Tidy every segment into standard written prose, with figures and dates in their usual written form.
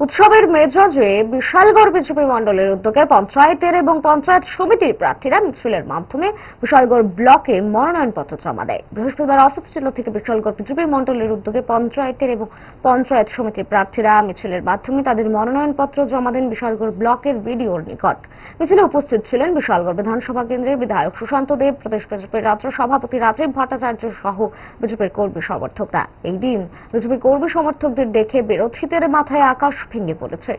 উৎসবের মেজাজে বিশালগড় বিজেপি মণ্ডলের উদ্যোগে পঞ্চায়েতের এবং পঞ্চায়েত সমিতির প্রার্থীরা মিছিলের মাধ্যমে বিশালগড় ব্লকে মনোনয়নপত্র জমা দেয়। বৃহস্পতিবার অফিস ছিল থেকে বিশালগড় বিজেপি মণ্ডলের উদ্যোগে পঞ্চায়েতের এবং পঞ্চায়েত সমিতির প্রার্থীরা মিছিলের মাধ্যমে তাদের মনোনয়নপত্র জমা দেন বিশালগড় ব্লকের বিডিওর নিকট। মিছিলে উপস্থিত ছিলেন বিশালগড় বিধানসভা কেন্দ্রের বিধায়ক সুশান্ত দেব, প্রদেশ বিজেপির রাজ্য সভাপতি রাজীব ভট্টাচার্য সহ বিজেপির কর্মী সমর্থকরা। এই দিন বিজেপির কর্মী সমর্থকদের দেখে বিরোধীদের মাথায় আকাশ ভেঙে পড়েছে।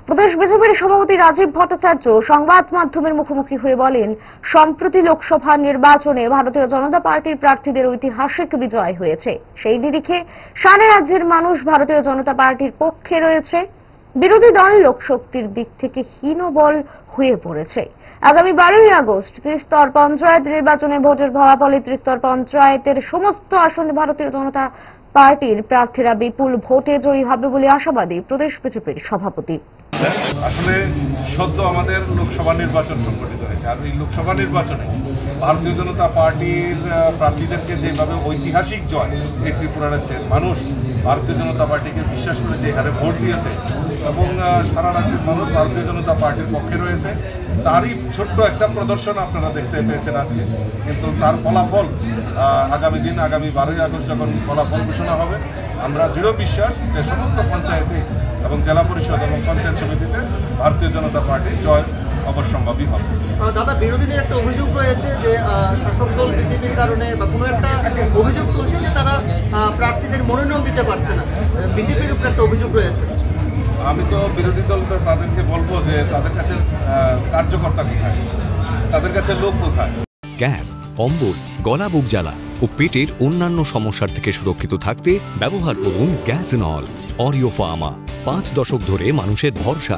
প্রদেশ বিজেপির সভাপতি রাজীব ভট্টাচার্য সংবাদ মাধ্যমের মুখোমুখি হয়ে বলেন, সম্প্রতি লোকসভা নির্বাচনে ভারতীয় জনতা পার্টির প্রার্থীদের ঐতিহাসিক বিজয় হয়েছে। সেই নিরিখে সারা রাজ্যের মানুষ ভারতীয় জনতা পার্টির পক্ষে রয়েছে। বিরোধী দল লোকশক্তির দিক থেকে হীনবল হয়ে পড়েছে। আগামী 12ই আগস্ট ত্রিস্তর পঞ্চায়েত নির্বাচনে ভোটের ফলাফলে ত্রিস্তর পঞ্চায়েতের সমস্ত আসনে ভারতীয় জনতা পার্টির প্রার্থীরা বিপুল ভোটে জয়ী হবে বলে আশাবাদী প্রদেশ বিজেপির সভাপতি। আসলে সদ্য আমাদের লোকসভা নির্বাচন সংগঠিত হয়েছে, আর এই লোকসভা নির্বাচনে ভারতীয় জনতা পার্টির প্রার্থীদেরকে যেভাবে ঐতিহাসিক জয়, এই ত্রিপুরা রাজ্যের মানুষ ভারতীয় জনতা পার্টিকে বিশ্বাস করে যে হারে ভোট দিয়েছে এবং সারা রাজ্যের মানুষ ভারতীয় জনতা পার্টির পক্ষে রয়েছে, তারই ছোট্ট একটা প্রদর্শন আপনারা দেখতে পেয়েছেন আজকে। কিন্তু তার ফলাফল আগামী 12ই আগস্ট যখন ফলাফল ঘোষণা হবে, আমরা দৃঢ় বিশ্বাস যে সমস্ত পঞ্চায়েতে এবং জেলা পরিষদ এবং পঞ্চায়েত সমিতিতে ভারতীয় জনতা পার্টির জয় অবশ্যম্ভাবী হবে। দাদা, বিরোধীদের একটা অভিযোগ রয়েছে যে শাসক দল বিজেপির কারণে বা কোনো একটা অভিযোগ তুলছে যে তারা প্রার্থীদের মনোনয়ন দিতে পারছে না, বিজেপির উপর একটা অভিযোগ রয়েছে। আমি তো বিরোধী দল তাদেরকে বলবো যে তাদের কাছে কার্যকর্তা কোথায়, তাদের কাছে লোক কোথায়। গ্যাস, অম্বল, গলা বুক জ্বালা ও পেটের অন্যান্য সমস্যার থেকে সুরক্ষিত থাকতে ব্যবহার করুন গ্যাসনল। অরিও ফার্মা, 5 দশক ধরে মানুষের ভরসা।